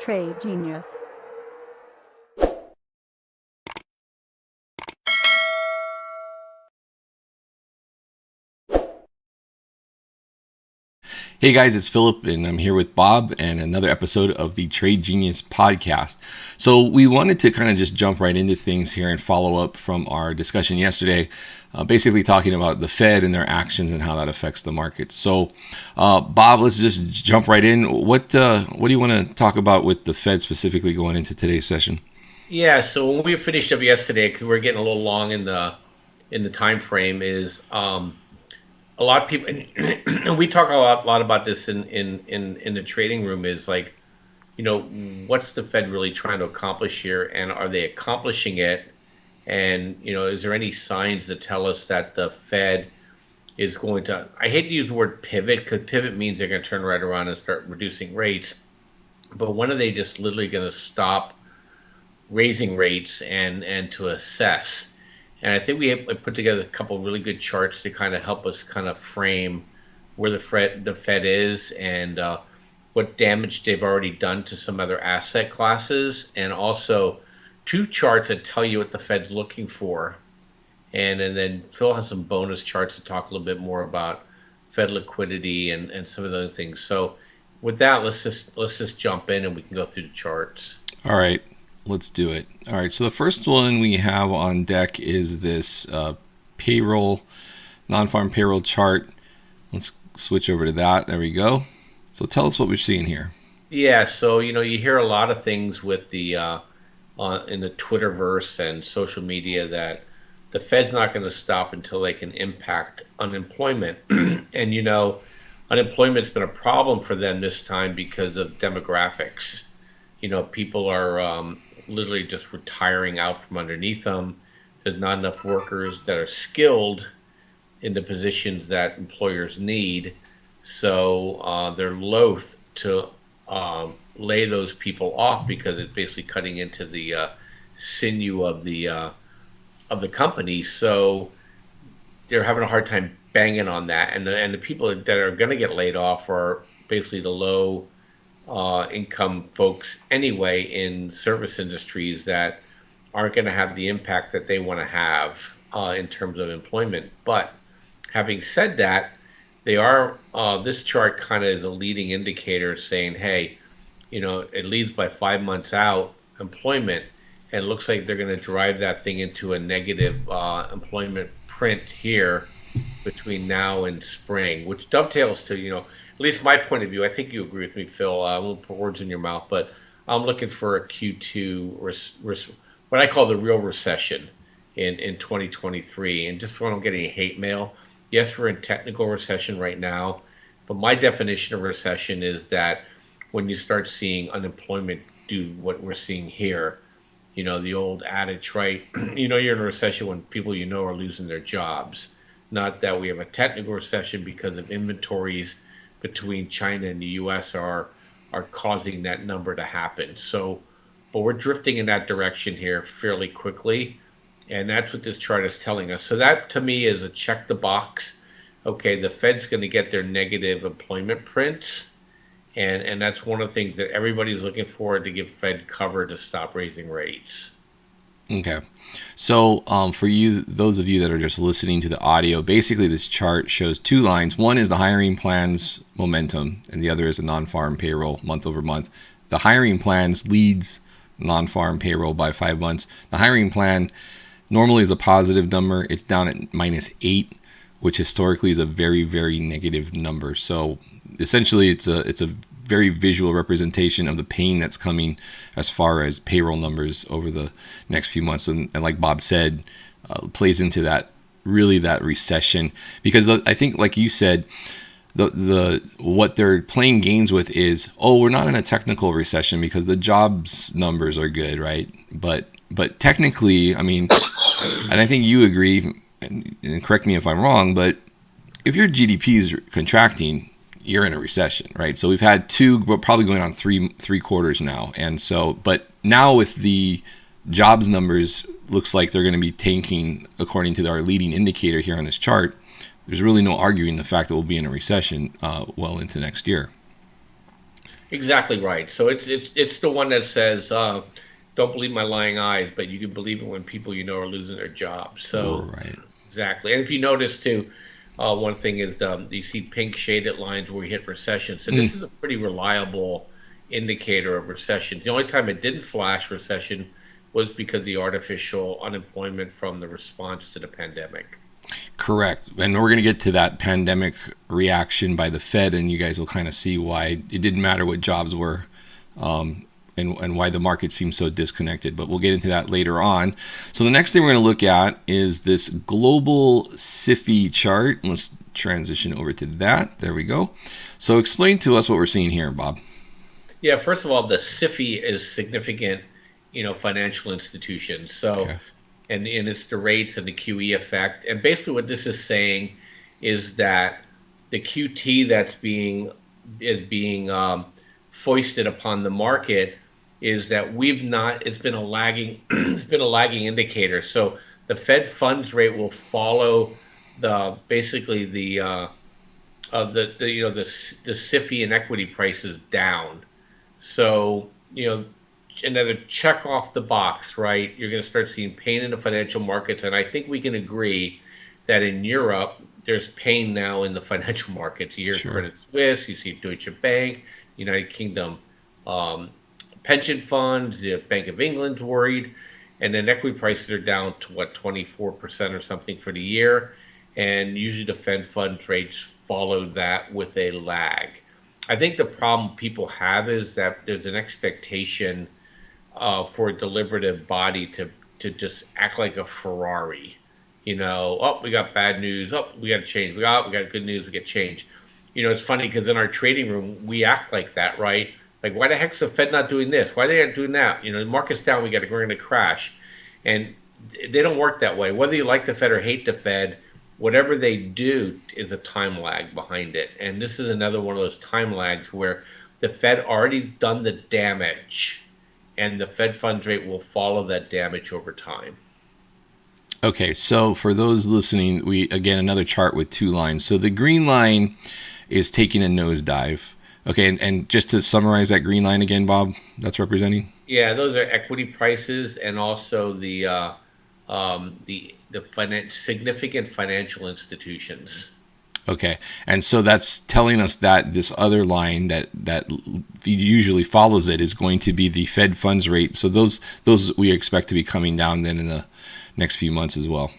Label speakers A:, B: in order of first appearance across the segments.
A: Trade Genius.
B: Hey guys, it's Philip, and I'm here with Bob and another episode of the Trade Genius podcast. So, we wanted to kind of just jump right into things here and follow up from our discussion yesterday, basically talking about the Fed and their actions and how that affects the market. So, Bob, let's just jump right in. What do you want to talk about with the Fed specifically going into today's session?
C: Yeah, so when we finished up yesterday, because we're getting a little long in the time frame, is a lot of people, and we talk a lot about this in the trading room. Is like, what's the Fed really trying to accomplish here, and are they accomplishing it? And is there any signs that tell us that the Fed is going to? I hate to use the word pivot because pivot means they're going to turn right around and start reducing rates. But when are they just literally going to stop raising rates and to assess? And I think we have put together a couple of really good charts to kind of help us kind of frame where the Fed is and what damage they've already done to some other asset classes, and also two charts that tell you what the Fed's looking for. And then Phil has some bonus charts to talk a little bit more about Fed liquidity and some of those things. So with that, let's just jump in and we can go through the charts.
B: All right, let's do it. All right, so the first one we have on deck is this payroll, non-farm payroll chart. Let's switch over to that. There we go. So tell us what we're seeing here.
C: Yeah, so you hear a lot of things with the in the Twitterverse and social media that the Fed's not going to stop until they can impact unemployment. And unemployment's been a problem for them this time because of demographics. People are literally just retiring out from underneath them. There's not enough workers that are skilled in the positions that employers need, so they're loath to lay those people off because it's basically cutting into the sinew of the company. So they're having a hard time banging on that, and the people that are going to get laid off are basically the low income folks anyway in service industries that aren't going to have the impact that they want to have in terms of employment. But having said that, they are this chart kind of is a leading indicator saying, hey, it leads by 5 months out employment, and it looks like they're going to drive that thing into a negative employment print here between now and spring, which dovetails to, at least my point of view. I think you agree with me, Phil. I won't put words in your mouth, but I'm looking for a Q2, what I call the real recession in 2023. And just so I don't get any hate mail, yes, we're in technical recession right now, but my definition of recession is that when you start seeing unemployment do what we're seeing here, the old adage, right? You're in a recession when people are losing their jobs. Not that we have a technical recession because of inventories between China and the U.S. are causing that number to happen. So, but we're drifting in that direction here fairly quickly, and that's what this chart is telling us. So that to me is a check the box. Okay, the Fed's going to get their negative employment prints, and that's one of the things that everybody's looking for to give Fed cover to stop raising rates.
B: Okay. So for you, those of you that are just listening to the audio, basically this chart shows two lines. One is the hiring plans momentum, and the other is the non-farm payroll month over month. The hiring plans leads non-farm payroll by 5 months. The hiring plan normally is a positive number. It's down at -8, which historically is a very, very negative number. So essentially, it's a very visual representation of the pain that's coming as far as payroll numbers over the next few months. And like Bob said, plays into that recession, because I think, like you said, the what they're playing games with is, we're not in a technical recession because the jobs numbers are good, right? But technically, I mean, and I think you agree, and correct me if I'm wrong, but if your GDP is contracting, you're in a recession, right? So we've had two, but probably going on three quarters now. And so, but now with the jobs numbers, looks like they're going to be tanking according to our leading indicator here on this chart. There's really no arguing the fact that we'll be in a recession well into next year.
C: Exactly right. So it's the one that says, "Don't believe my lying eyes," but you can believe it when people you know are losing their jobs. So
B: Right.
C: exactly. And if you notice too, one thing is you see pink shaded lines where we hit recession. So
B: Mm,
C: this is a pretty reliable indicator of recession. The only time it didn't flash recession was because of the artificial unemployment from the response to the pandemic.
B: correct. And we're going to get to that pandemic reaction by the Fed, and you guys will kind of see why it didn't matter what jobs were, and why the market seems so disconnected. But we'll get into that later on. So the next thing we're going to look at is this global SIFI chart. Let's transition over to that. There we go. So explain to us what we're seeing here, Bob.
C: Yeah, first of all, the SIFI is significant, financial institutions. So
B: Okay.
C: and it's the rates and the QE effect. And basically, what this is saying is that the QT that's being foisted upon the market is that we've not. It's been a lagging. It's been a lagging indicator. So the Fed funds rate will follow the basically the the SIFI and equity prices down. So another check off the box, right? You're going to start seeing pain in the financial markets, and I think we can agree that in Europe there's pain now in the financial markets. You hear
B: Sure.
C: Credit Suisse, you see Deutsche Bank, United Kingdom um, pension funds, the Bank of England's worried, and then equity prices are down to what 24% or something for the year, and usually the Fed funds rates follow that with a lag. I think the problem people have is that there's an expectation for a deliberative body to just act like a Ferrari. Oh, we got bad news. Oh, we got to change. We got good news. We get change. It's funny because in our trading room we act like that, right? Like, why the heck's the Fed not doing this? Why they not doing that? The market's down. We're going to crash, and they don't work that way. Whether you like the Fed or hate the Fed, whatever they do is a time lag behind it. And this is another one of those time lags where the Fed already done the damage and the Fed funds rate will follow that damage over time.
B: Okay, so for those listening, we again another chart with two lines. So the green line is taking a nosedive. Okay, and just to summarize that green line again, Bob, that's representing.
C: Yeah, those are equity prices and also the significant financial institutions.
B: Okay, and so that's telling us that this other line that usually follows it is going to be the Fed funds rate. So those we expect to be coming down then in the next few months as well.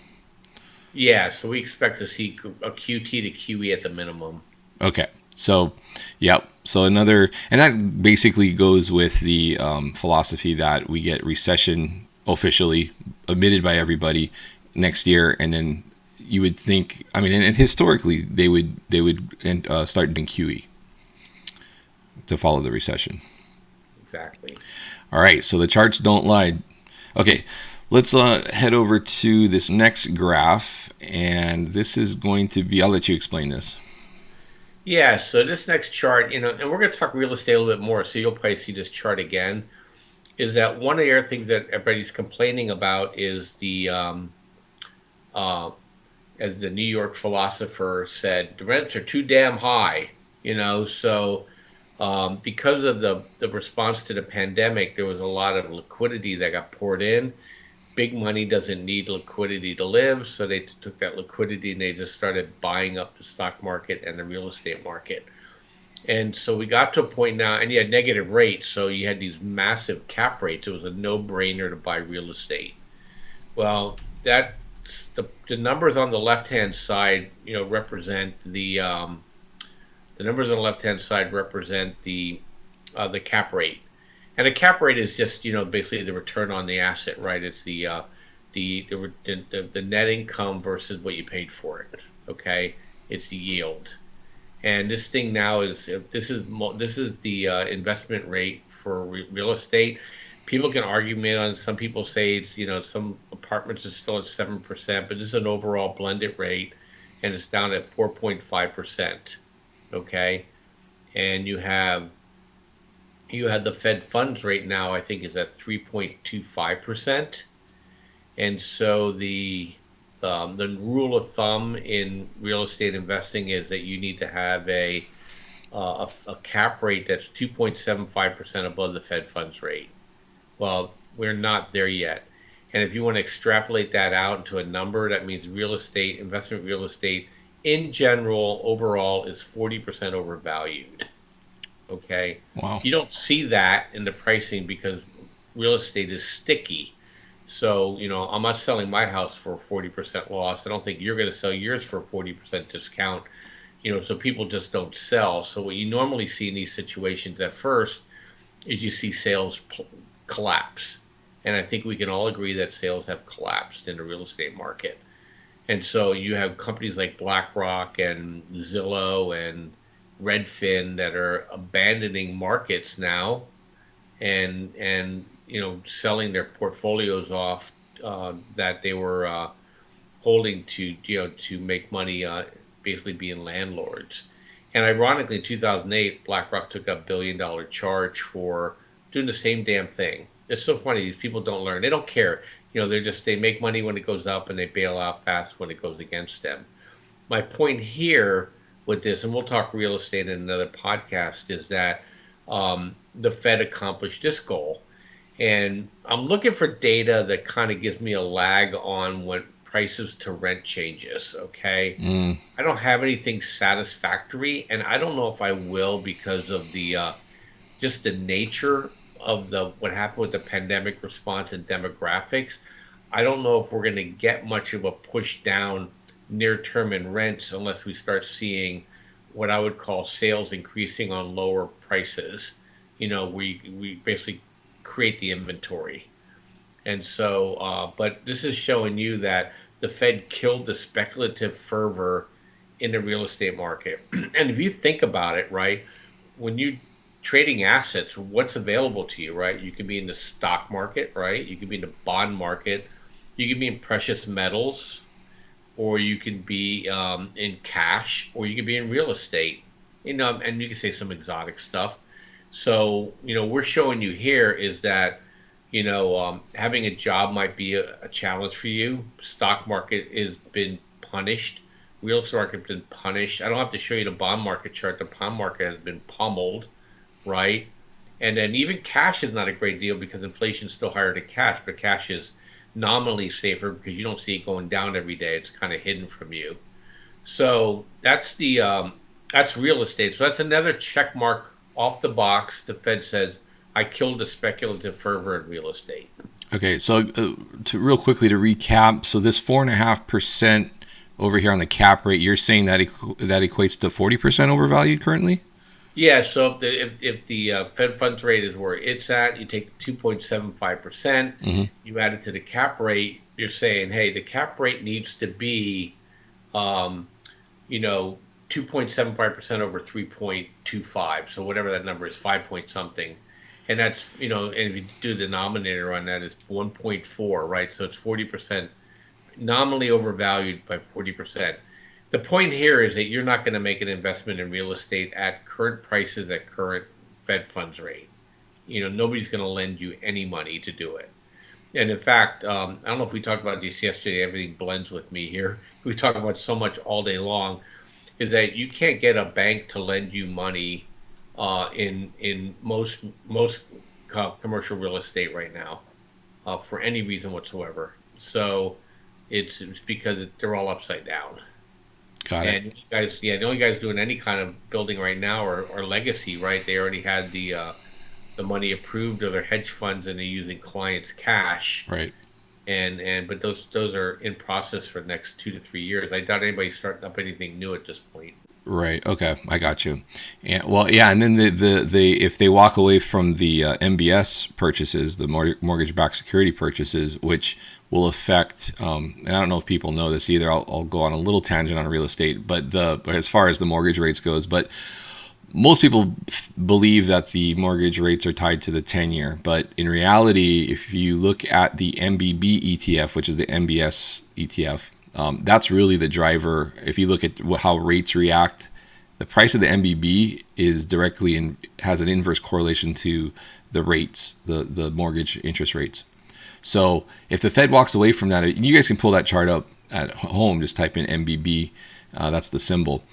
C: Yeah, so we expect to see a QT to QE at the minimum.
B: Okay, so yep. So another, and that basically goes with the philosophy that we get recession officially admitted by everybody next year, and then you would think, I mean, and historically they would start doing QE to follow the recession.
C: Exactly.
B: All right, so the charts don't lie. Okay, let's head over to this next graph, and this is going to be. I'll let you explain this.
C: Yeah, so this next chart, and we're going to talk real estate a little bit more, so you'll probably see this chart again, is that one of the other things that everybody's complaining about is uh, as the New York philosopher said, the rents are too damn high, so because of the response to the pandemic, there was a lot of liquidity that got poured in. Big money doesn't need liquidity to live, so they took that liquidity and they just started buying up the stock market and the real estate market. And so we got to a point now, and you had negative rates, so you had these massive cap rates. It was a no-brainer to buy real estate. Well, the numbers on the left-hand side, represent the numbers on the left-hand side represent the cap rate. And a cap rate is just, basically the return on the asset, right? It's the net income versus what you paid for it. Okay, it's the yield. And this thing now this is the investment rate for real estate. People can argue me on. Some people say it's some apartments are still at 7%, but this is an overall blended rate, and it's down at 4.5%. Okay, and you had the Fed funds rate now, I think, is at 3.25%. And so the rule of thumb in real estate investing is that you need to have a cap rate that's 2.75% above the Fed funds rate. Well, we're not there yet. And if you want to extrapolate that out into a number, that means real estate, investment real estate in general, overall, is 40% overvalued. Okay.
B: Wow.
C: You don't see that in the pricing because real estate is sticky. So, I'm not selling my house for 40% loss. I don't think you're going to sell yours for 40% discount. So people just don't sell. So what you normally see in these situations at first is you see sales collapse. And I think we can all agree that sales have collapsed in the real estate market. And so you have companies like BlackRock and Zillow and Redfin that are abandoning markets now and selling their portfolios off that they were holding to make money, basically being landlords. And ironically, in 2008, BlackRock took a $1 billion charge for doing the same damn thing. It's so funny. These people don't learn. They don't care. They make money when it goes up and they bail out fast when it goes against them. My point here with this, and we'll talk real estate in another podcast, is that the Fed accomplished this goal. And I'm looking for data that kind of gives me a lag on when prices to rent changes. Okay. I don't have anything satisfactory, and I don't know if I will because of the just the nature of what happened with the pandemic response and demographics. I don't know if we're going to get much of a push down near term in rents unless we start seeing what I would call sales increasing on lower prices. We basically create the inventory. And so, but this is showing you that the Fed killed the speculative fervor in the real estate market. And if you think about it, right, when you trading assets, what's available to you, right? You can be in the stock market, right? You can be in the bond market. You can be in precious metals, or you can be in cash, or you can be in real estate, and you can say some exotic stuff. So, we're showing you here is that, having a job might be a challenge for you. Stock market has been punished. Real estate market has been punished. I don't have to show you the bond market chart. The bond market has been pummeled, right? And then even cash is not a great deal because inflation is still higher than cash, but cash is nominally safer because you don't see it going down every day. It's kind of hidden from you. So that's that's real estate. So that's another check mark off the box. The Fed says, I killed the speculative fervor in real estate.
B: Okay, so real quickly to recap, so this 4.5% over here on the cap rate, you're saying that that equates to 40% overvalued currently?
C: Yeah, so if the Fed funds rate is where it's at, you take the 2.75%, you add it to the cap rate, you're saying, hey, the cap rate needs to be, 2.75% over 3.25. So whatever that number is, 5 point something. And that's, and if you do the denominator on that, it's 1.4, right? So it's 40% nominally overvalued by 40%. The point here is that you're not going to make an investment in real estate at current prices, at current Fed funds rate. Nobody's going to lend you any money to do it. And in fact, I don't know if we talked about this yesterday. Everything blends with me here. We talk about so much all day long. Is that you can't get a bank to lend you money in most commercial real estate right now for any reason whatsoever. So it's because they're all upside down.
B: Got it.
C: And guys, the only guys doing any kind of building right now are Legacy, right? They already had the money approved, or their hedge funds, and they're using clients' cash.
B: Right.
C: But those are in process for the next 2 to 3 years. I doubt anybody's starting up anything new at this point.
B: Right. Okay. I got you. And and then the if they walk away from the MBS purchases, the mortgage-backed security purchases, which will affect, and I don't know if people know this either. I'll go on a little tangent on real estate, but as far as the mortgage rates goes, but most people believe that the mortgage rates are tied to the 10-year, but in reality, if you look at the MBB ETF, which is the MBS ETF, that's really the driver. If you look at how rates react, the price of the MBB is directly has an inverse correlation to the rates, the mortgage interest rates. So if the Fed walks away from that, you guys can pull that chart up at home. Just type in MBB. That's the symbol.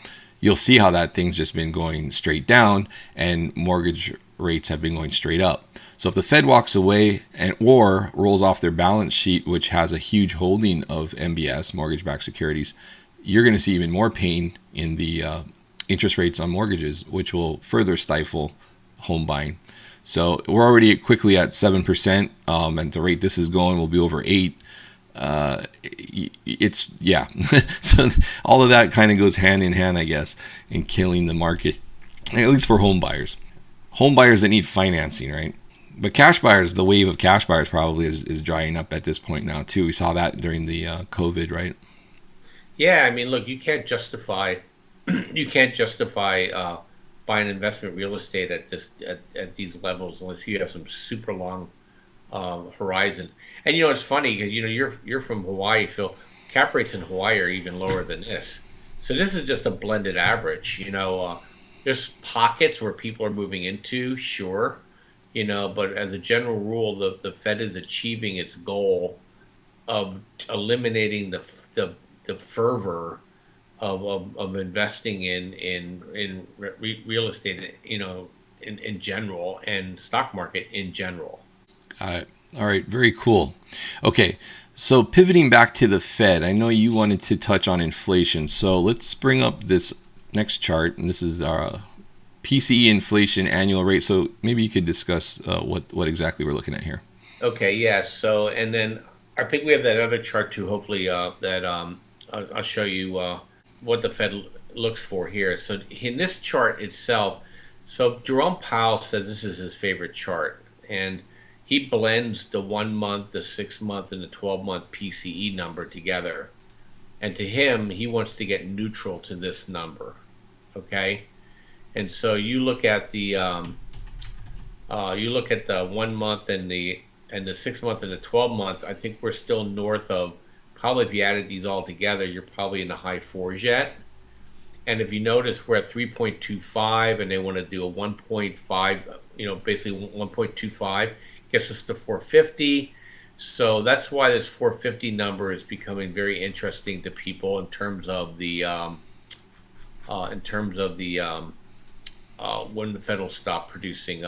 B: you'll see how that thing's just been going straight down and mortgage rates have been going straight up. So if the Fed walks away or rolls off their balance sheet, which has a huge holding of MBS, mortgage-backed securities, you're going to see even more pain in the interest rates on mortgages, which will further stifle home buying. So we're already quickly at 7%. At the rate this is going, we'll be over 8%. So all of that kind of goes hand in hand, I guess, in killing the market, at least for home buyers. Home buyers that need financing, right? But cash buyers, the wave of cash buyers probably is drying up at this point now too. We saw that during the COVID, right?
C: Yeah, I mean, look, you can't justify buying investment real estate at these levels unless you have some super long horizons. And it's funny because you're from Hawaii, Phil. Cap rates in Hawaii are even lower than this. So this is just a blended average. There's pockets where people are moving into, sure. But as a general rule, the Fed is achieving its goal of eliminating the fervor of investing in real estate, in general, and stock market in general.
B: Got it. All right, very cool. Okay, so pivoting back to the Fed, I know you wanted to touch on inflation. So let's bring up this next chart, and this is our PCE inflation annual rate. So maybe you could discuss what exactly we're looking at here.
C: Okay, yeah. So, and then I think we have that other chart too. Hopefully, that I'll show you what the Fed looks for here. So in this chart itself, so Jerome Powell says this is his favorite chart, and he blends the 1 month, the 6 month, and the 12-month PCE number together. And to him, he wants to get neutral to this number. Okay, and so you look at the 1 month and the 6 month and the 12 month. I think we're still north of, probably if you added these all together, you're probably in the high fours yet. And if you notice, we're at 3.25, and they want to do a 1.5, basically 1.25 gets us to 450. So that's why this 450 number is becoming very interesting to people in terms of the when the Fed will stop producing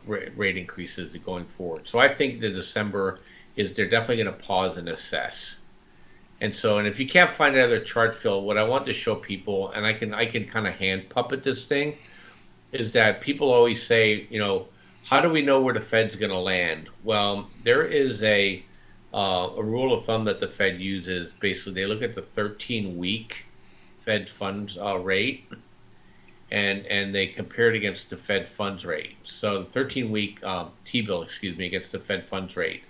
C: rate increases going forward. So I think the December they're definitely going to pause and assess. And if you can't find another chart, Phil, what I want to show people, and I can kind of hand puppet this thing, is that people always say, how do we know where the Fed's going to land? Well, there is a rule of thumb that the Fed uses. Basically, they look at the 13-week Fed funds rate, and they compare it against the Fed funds rate. So the 13-week T-bill, against the Fed funds rate.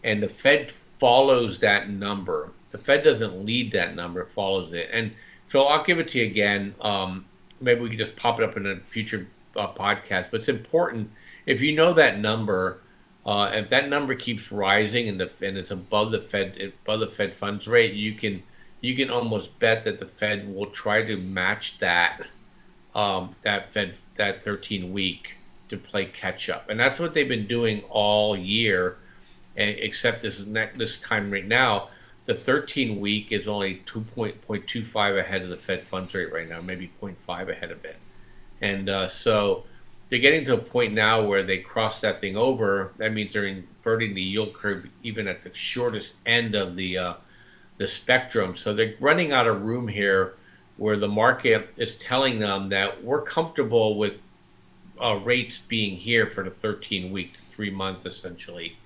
C: And the Fed follows that number. The Fed doesn't lead that number, it follows it. And Phil, I'll give it to you again. Maybe we can just pop it up in a future podcast. But it's important, if you know that number, if that number keeps rising and it's above the Fed funds rate, you can almost bet that the Fed will try to match that 13-week to play catch up. And that's what they've been doing all year. Except this time right now, the 13-week is only 2.25 ahead of the Fed funds rate right now, maybe 0.5 ahead of it. And so they're getting to a point now where they cross that thing over. That means they're inverting the yield curve even at the shortest end of the spectrum. So they're running out of room here where the market is telling them that we're comfortable with rates being here for the 13-week to 3 months essentially.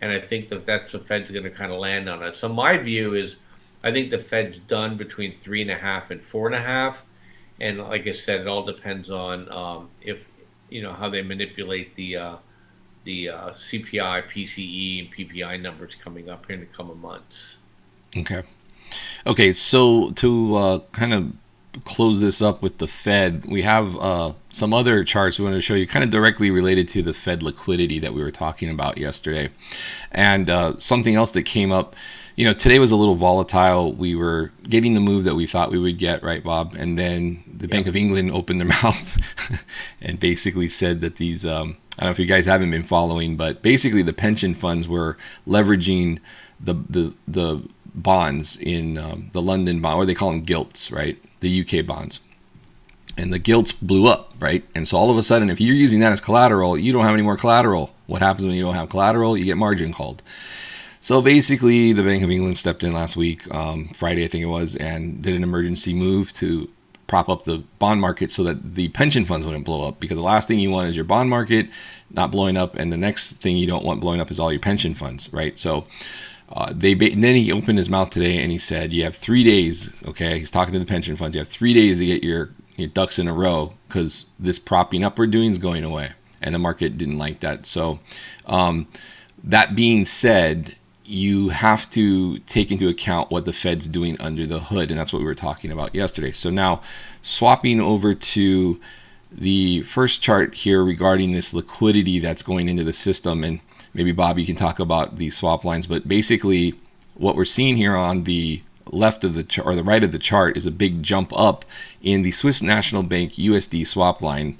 C: And I think that's the Fed's going to kind of land on it. So my view is, I think the Fed's done between 3.5 and 4.5. And like I said, it all depends on if how they manipulate the CPI, PCE, and PPI numbers coming up here in the coming months.
B: Okay. So to kind of close this up with the Fed, we have some other charts we want to show you kind of directly related to the Fed liquidity that we were talking about yesterday. And something else that came up, today was a little volatile. We were getting the move that we thought we would get, right, Bob? And then the Bank of England opened their mouth and basically said that these, I don't know if you guys haven't been following, but basically the pension funds were leveraging the bonds in the London bond, or they call them gilts, right? The UK bonds. And the gilts blew up, right? And so all of a sudden, if you're using that as collateral, you don't have any more collateral. What happens when you don't have collateral? You get margin called. So basically, the Bank of England stepped in last week, Friday I think it was, and did an emergency move to prop up the bond market so that the pension funds wouldn't blow up. Because the last thing you want is your bond market not blowing up, and the next thing you don't want blowing up is all your pension funds, right? So and then he opened his mouth today and he said, you have 3 days, okay? He's talking to the pension funds. You have 3 days to get your ducks in a row because this propping up we're doing is going away. And the market didn't like that. So that being said, you have to take into account what the Fed's doing under the hood. And that's what we were talking about yesterday. So now swapping over to the first chart here regarding this liquidity that's going into the system, and maybe Bob, you can talk about the swap lines, but basically what we're seeing here on the left of the chart or the right of the chart is a big jump up in the Swiss National Bank USD swap line.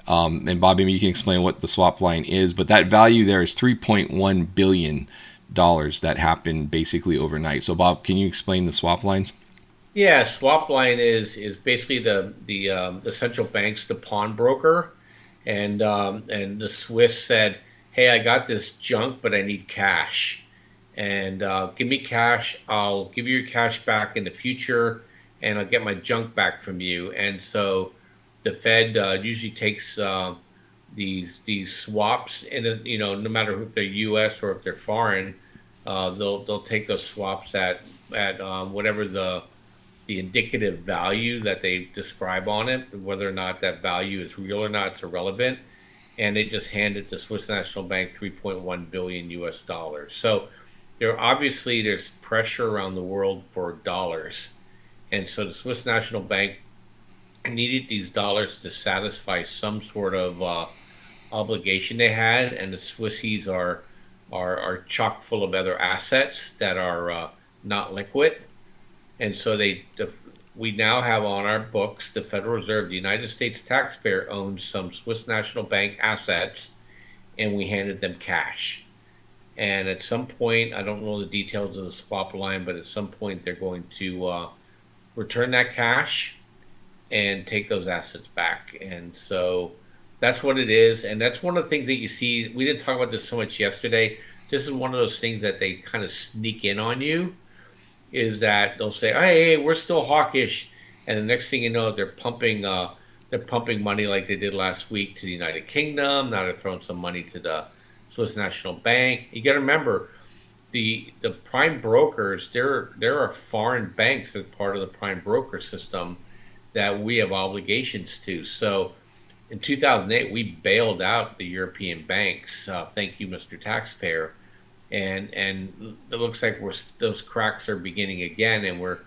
B: And Bob, maybe you can explain what the swap line is, but that value there is $3.1 billion that happened basically overnight. So Bob, can you explain the swap lines?
C: Yeah, swap line is basically the central bank's the pawnbroker, and the Swiss said, hey, I got this junk, but I need cash, and give me cash. I'll give you your cash back in the future, and I'll get my junk back from you. And so the Fed usually takes these swaps, and no matter if they're U.S. or if they're foreign, they'll take those swaps at whatever the indicative value that they describe on it, whether or not that value is real or not, it's irrelevant. And they just handed the Swiss National Bank $3.1 billion US. So there's pressure around the world for dollars. And so the Swiss National Bank needed these dollars to satisfy some sort of obligation they had. And the Swissies are chock full of other assets that are not liquid. And so we now have on our books, the Federal Reserve, the United States taxpayer owns some Swiss National Bank assets, and we handed them cash. And at some point, I don't know the details of the swap line, but at some point they're going to return that cash and take those assets back. And so that's what it is. And that's one of the things that you see. We didn't talk about this so much yesterday. This is one of those things that they kind of sneak in on you. Is that they'll say, hey, we're still hawkish, and the next thing you know, they're pumping money like they did last week to the United Kingdom. Now they're throwing some money to the Swiss National Bank. You got to remember, the prime brokers. There are foreign banks as part of the prime broker system that we have obligations to. So in 2008, we bailed out the European banks. Thank you, Mr. Taxpayer. And it looks like those cracks are beginning again, and we're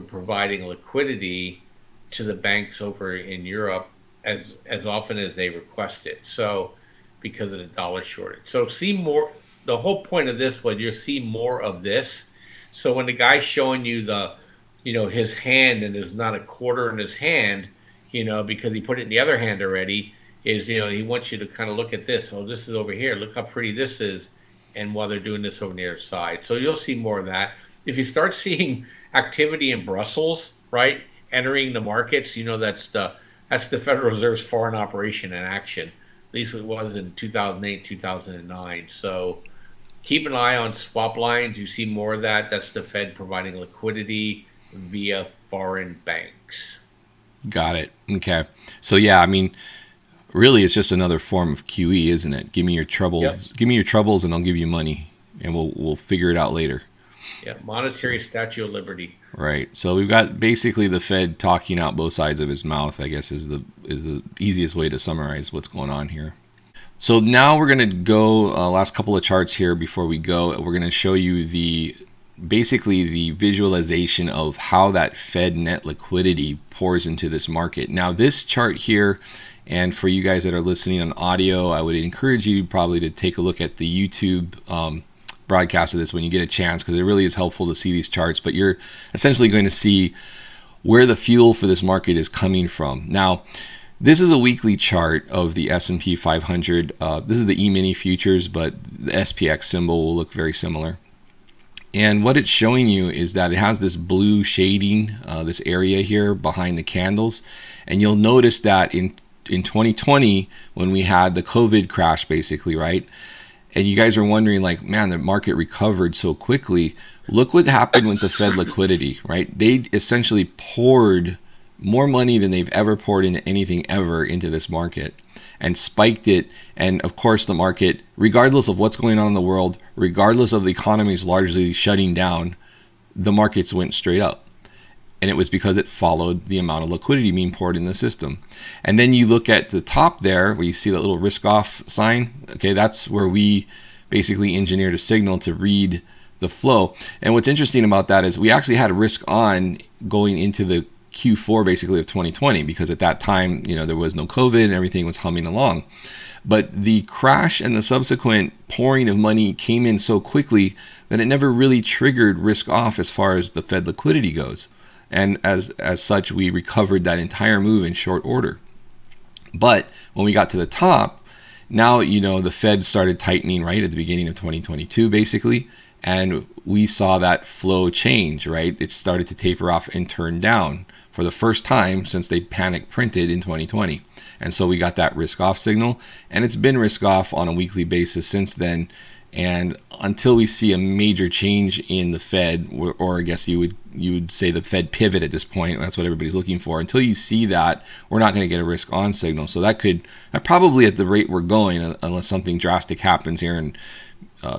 C: providing liquidity to the banks over in Europe as often as they request it. So because of the dollar shortage. So see more. The whole point of this was you'll see more of this. So when the guy's showing you his hand and there's not a quarter in his hand, because he put it in the other hand already, is he wants you to kind of look at this. Oh, this is over here. Look how pretty this is. And while they're doing this over the other side. So you'll see more of that. If you start seeing activity in Brussels, right, entering the markets, that's the Federal Reserve's foreign operation in action. At least it was in 2008, 2009. So keep an eye on swap lines. You see more of that. That's the Fed providing liquidity via foreign banks.
B: Got it. Okay. So yeah, really, it's just another form of QE, isn't it? Give me your troubles. Yep. Give me your troubles, and I'll give you money, and we'll figure it out later.
C: Yeah, monetary statute of liberty.
B: Right. So we've got basically the Fed talking out both sides of his mouth, I guess, is the easiest way to summarize what's going on here. So now we're going to go last couple of charts here before we go. We're going to show you basically the visualization of how that Fed net liquidity pours into this market. Now this chart here. And for you guys that are listening on audio, I would encourage you probably to take a look at the YouTube broadcast of this when you get a chance, because it really is helpful to see these charts. But you're essentially going to see where the fuel for this market is coming from. Now, this is a weekly chart of the S&P 500. This is the E-mini futures, but the SPX symbol will look very similar. And what it's showing you is that it has this blue shading, this area here behind the candles. And you'll notice that in 2020, when we had the COVID crash, basically, right? And you guys are wondering, like, man, the market recovered so quickly. Look what happened with the Fed liquidity, right? They essentially poured more money than they've ever poured into anything ever into this market and spiked it. And of course, the market, regardless of what's going on in the world, regardless of the economies largely shutting down, the markets went straight up. And it was because it followed the amount of liquidity being poured in the system. And then you look at the top there where you see that little risk off sign. Okay, that's where we basically engineered a signal to read the flow. And what's interesting about that is we actually had risk on going into the Q4 basically of 2020, because at that time, there was no COVID and everything was humming along. But the crash and the subsequent pouring of money came in so quickly that it never really triggered risk off as far as the Fed liquidity goes. And as such, we recovered that entire move in short order. But when we got to the top, now, the Fed started tightening right at the beginning of 2022, basically. And we saw that flow change, right? It started to taper off and turn down for the first time since they panic printed in 2020. And so we got that risk off signal, and it's been risk off on a weekly basis since then. And until we see a major change in the Fed, or I guess you would say the Fed pivot at this point, that's what everybody's looking for. Until you see that, we're not going to get a risk on signal. So that probably at the rate we're going, unless something drastic happens here and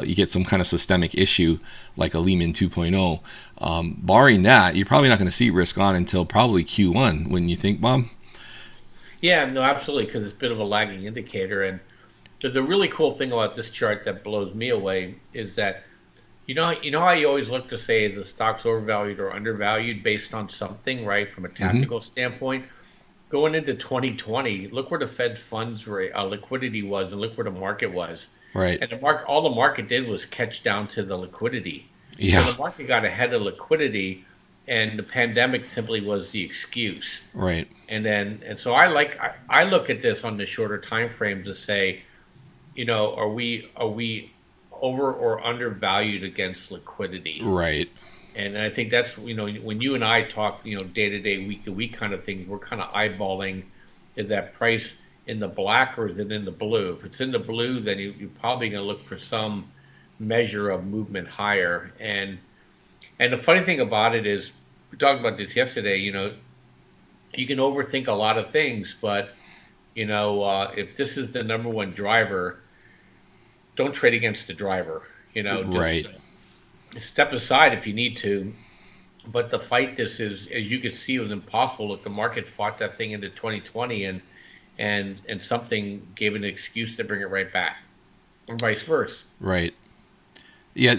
B: you get some kind of systemic issue like a Lehman 2.0. Barring that, you're probably not going to see risk on until probably Q1, wouldn't you think, Bob?
C: Yeah, no, absolutely, because it's a bit of a lagging indicator. And the really cool thing about this chart that blows me away is that, how you always look to say is the stock's overvalued or undervalued based on something, right, from a tactical standpoint. Going into 2020, look where the Fed funds rate, liquidity was, and look where the market was.
B: Right.
C: And all the market did was catch down to the liquidity.
B: Yeah.
C: So the market got ahead of liquidity, and the pandemic simply was the excuse.
B: Right.
C: And so I look at this on the shorter time frame to say, are we over or undervalued against liquidity?
B: Right.
C: And I think that's, when you and I talk, day to day, week to week kind of things, we're kind of eyeballing, is that price in the black or is it in the blue? If it's in the blue, then you're probably going to look for some measure of movement higher. And the funny thing about it is, we talked about this yesterday, you can overthink a lot of things, but, if this is the number one driver, don't trade against the driver,
B: right.
C: Step aside if you need to. But to fight this is, as you can see, it was impossible. Look, the market fought that thing into 2020 and something gave an excuse to bring it right back, or vice versa.
B: Right. Yeah,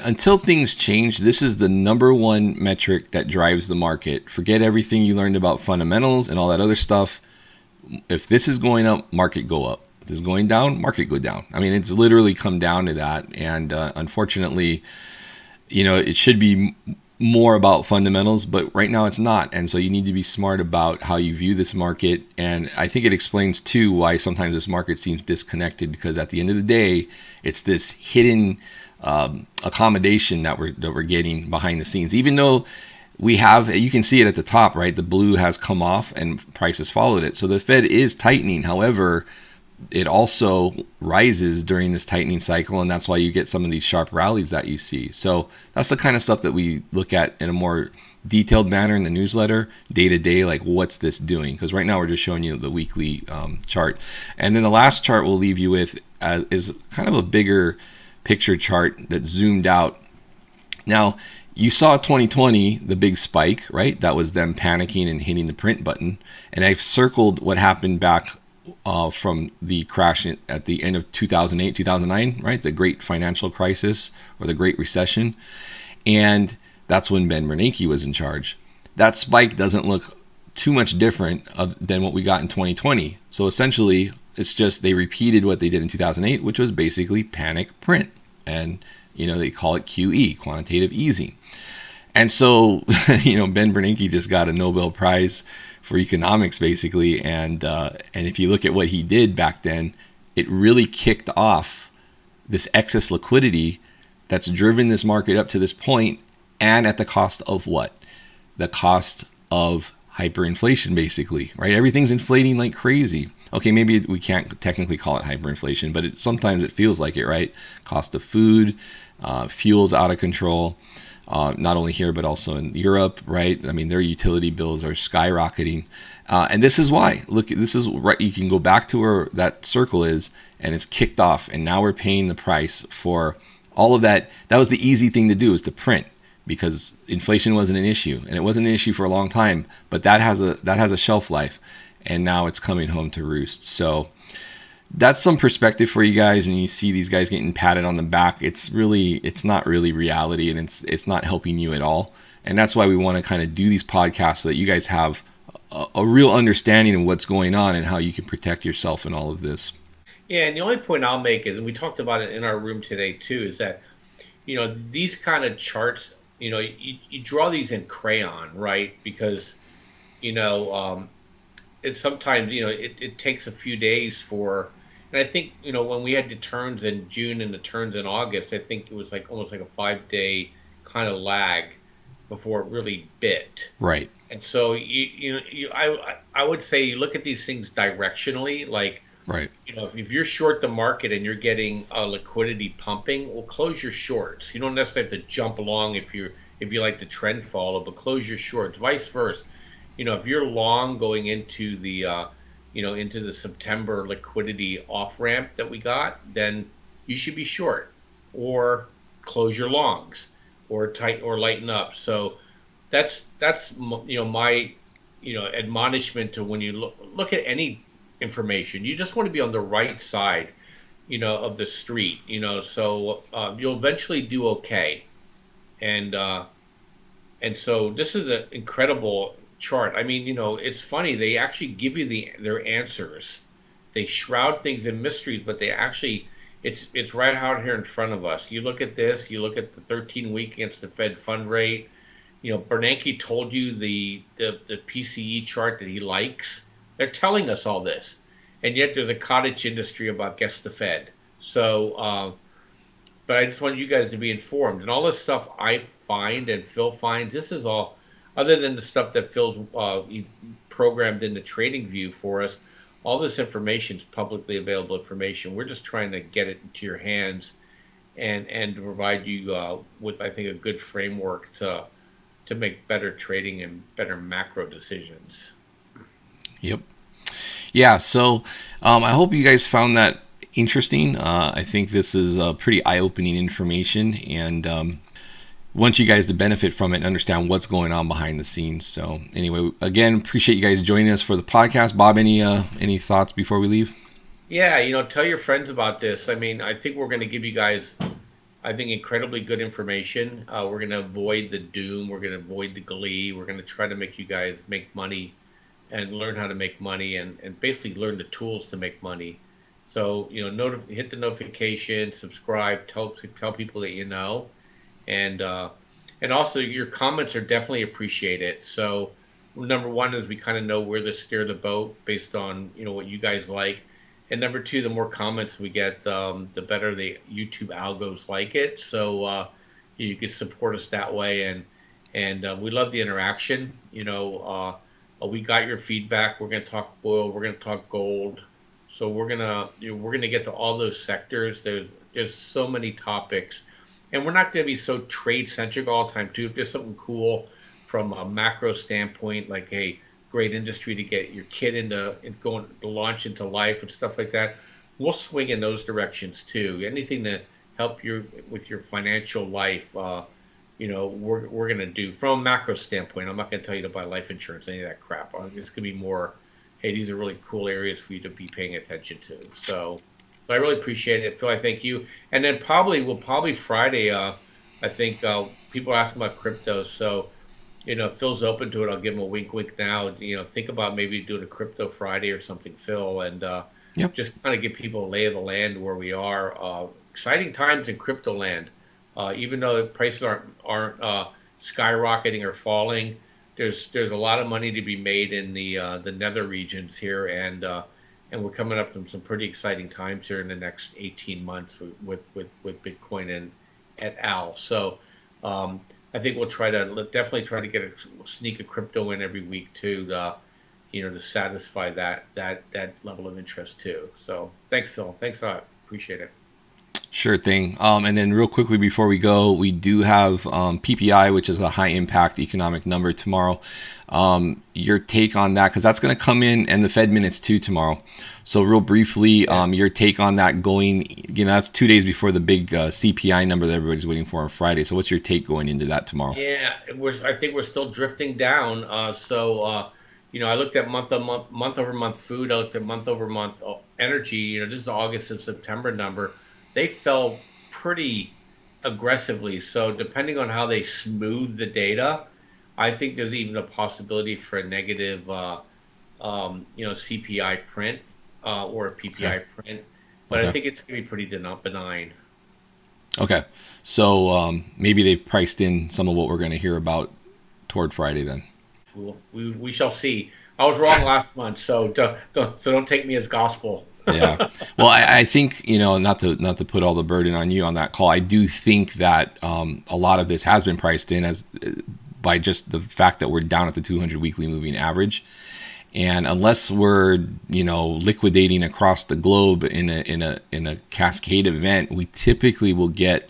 B: until things change, this is the number one metric that drives the market. Forget everything you learned about fundamentals and all that other stuff. If this is going up, market go up. If this is going down, market go down. I mean, it's literally come down to that. And unfortunately, it should be more about fundamentals, but right now it's not. And so you need to be smart about how you view this market. And I think it explains too why sometimes this market seems disconnected, because at the end of the day, it's this hidden accommodation that we're getting behind the scenes. Even though you can see it at the top, right? The blue has come off and prices followed it. So the Fed is tightening. However, it also rises during this tightening cycle, and that's why you get some of these sharp rallies that you see. So that's the kind of stuff that we look at in a more detailed manner in the newsletter, day to day, like what's this doing? Because right now we're just showing you the weekly chart. And then the last chart we'll leave you with is kind of a bigger picture chart that zoomed out. Now, you saw 2020, the big spike, right? That was them panicking and hitting the print button. And I've circled what happened back from the crash at the end of 2008, 2009, right? The great financial crisis or the Great Recession. And that's when Ben Bernanke was in charge. That spike doesn't look too much different than what we got in 2020. So essentially, it's just they repeated what they did in 2008, which was basically panic print. And, they call it QE, quantitative easing. And so, Ben Bernanke just got a Nobel Prize for economics, basically. And if you look at what he did back then, it really kicked off this excess liquidity that's driven this market up to this point, and at the cost of what? The cost of hyperinflation, basically, right? Everything's inflating like crazy. Okay, maybe we can't technically call it hyperinflation, but sometimes it feels like it, right? Cost of food, fuel's out of control, not only here, but also in Europe, right? I mean, their utility bills are skyrocketing. And this is why. Look, this is right. You can go back to where that circle is, and it's kicked off, and now we're paying the price for all of that. That was the easy thing to do, is to print, because inflation wasn't an issue, and it wasn't an issue for a long time. But that has a shelf life, and now it's coming home to roost. So that's some perspective for you guys. And you see these guys getting patted on the back. It's not really reality, and it's not helping you at all. And that's why we want to kind of do these podcasts, so that you guys have a real understanding of what's going on and how you can protect yourself in all of this.
C: Yeah, and the only point I'll make is, and we talked about it in our room today too, is that these kind of charts, you draw these in crayon, right? Because it sometimes it takes a few days for, and I think when we had the turns in June and the turns in August, I think it was like almost like a 5 day kind of lag before it really bit.
B: Right.
C: And so I would say you look at these things directionally, like.
B: Right.
C: If you're short the market and you're getting liquidity pumping, well, close your shorts. You don't necessarily have to jump along if you like the trend follow, but close your shorts. Vice versa. If you're long going into the into the September liquidity off ramp that we got, then you should be short or close your longs or tighten or lighten up. So that's my admonishment to when you look at any information. You just want to be on the right side, of the street, so you'll eventually do okay. And so this is an incredible chart. I mean, it's funny. They actually give you their answers. They shroud things in mysteries, but they actually, it's right out here in front of us. You look at this, you look at the 13-week against the Fed fund rate. Bernanke told you the PCE chart that he likes. They're telling us all this, and yet there's a cottage industry about guess the Fed. So, but I just want you guys to be informed. And all this stuff I find and Phil finds, this is all, other than the stuff that Phil's programmed into TradingView for us, all this information is publicly available information. We're just trying to get it into your hands and to provide you with, I think, a good framework to make better trading and better macro decisions.
B: Yep. Yeah, so I hope you guys found that interesting. I think this is pretty eye-opening information, and want you guys to benefit from it and understand what's going on behind the scenes. So anyway, again, appreciate you guys joining us for the podcast. Bob, any thoughts before we leave?
C: Yeah, tell your friends about this. I mean, I think we're going to give you guys, I think, incredibly good information. We're going to avoid the doom. We're going to avoid the glee. We're going to try to make you guys make money and learn how to make money and basically learn the tools to make money. So, hit the notification, subscribe, tell people that you know. And also your comments are definitely appreciated. So number one is we kind of know where to steer the boat based on, what you guys like. And number two, the more comments we get, the better the YouTube algos like it. So you can support us that way. And we love the interaction. We got your feedback. We're going to talk oil. We're going to talk gold. So we're gonna get to all those sectors. There's so many topics, and we're not going to be so trade centric all the time too. If there's something cool from a macro standpoint, like a great industry to get your kid into and going to launch into life and stuff like that, we'll swing in those directions too. Anything to help you with your financial life, we're going to do from a macro standpoint. I'm not going to tell you to buy life insurance, any of that crap. It's going to be more, hey, these are really cool areas for you to be paying attention to. So I really appreciate it, Phil. I thank you. And then we'll probably Friday, I think people are asking about crypto. So, if Phil's open to it, I'll give him a wink now. Think about maybe doing a crypto Friday or something, Phil, and just kind of give people a lay of the land where we are. Exciting times in crypto land. Even though the prices aren't skyrocketing or falling, there's a lot of money to be made in the nether regions here, and we're coming up to some pretty exciting times here in the next 18 months with Bitcoin et al. So I think we'll definitely try to get sneak a crypto in every week too, to satisfy that level of interest too. So thanks, Phil. Thanks a lot. Appreciate it.
B: Sure thing. And then real quickly before we go, we do have PPI, which is a high impact economic number tomorrow. Your take on that, because that's going to come in, and the Fed minutes too tomorrow. So real briefly, your take on that going, that's 2 days before the big CPI number that everybody's waiting for on Friday. So what's your take going into that tomorrow?
C: Yeah, I think we're still drifting down. I looked at month over month food. I looked at month over month energy. This is the August and September number. They fell pretty aggressively. So depending on how they smooth the data, I think there's even a possibility for a negative, CPI print or a PPI print. But I think it's going to be pretty benign.
B: Okay. So maybe they've priced in some of what we're going to hear about toward Friday then.
C: We shall see. I was wrong last month, so don't take me as gospel.
B: Yeah. Well, I think, not to put all the burden on you on that call, I do think that a lot of this has been priced in as by just the fact that we're down at the 200 weekly moving average. And unless we're, liquidating across the globe in a cascade event, we typically will get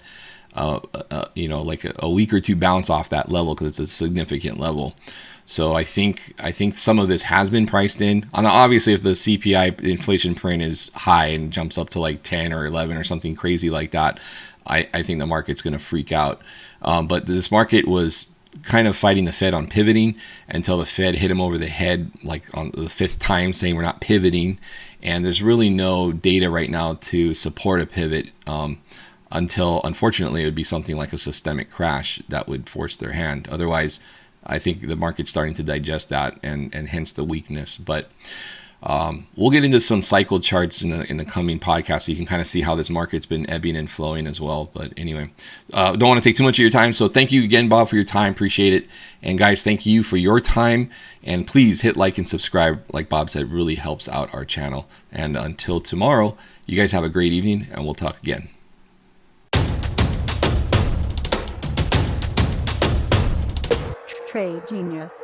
B: like a week or two bounce off that level because it's a significant level. So I think some of this has been priced in. And obviously, if the CPI inflation print is high and jumps up to like 10 or 11 or something crazy like that, I think the market's going to freak out. But this market was kind of fighting the Fed on pivoting until the Fed hit him over the head like on the fifth time saying we're not pivoting. And there's really no data right now to support a pivot until, unfortunately, it would be something like a systemic crash that would force their hand. Otherwise, I think the market's starting to digest that and hence the weakness. But we'll get into some cycle charts in the coming podcast so you can kind of see how this market's been ebbing and flowing as well. But anyway, don't want to take too much of your time. So thank you again, Bob, for your time. Appreciate it. And guys, thank you for your time. And please hit like and subscribe. Like Bob said, really helps out our channel. And until tomorrow, you guys have a great evening and we'll talk again.
A: Trade Genius.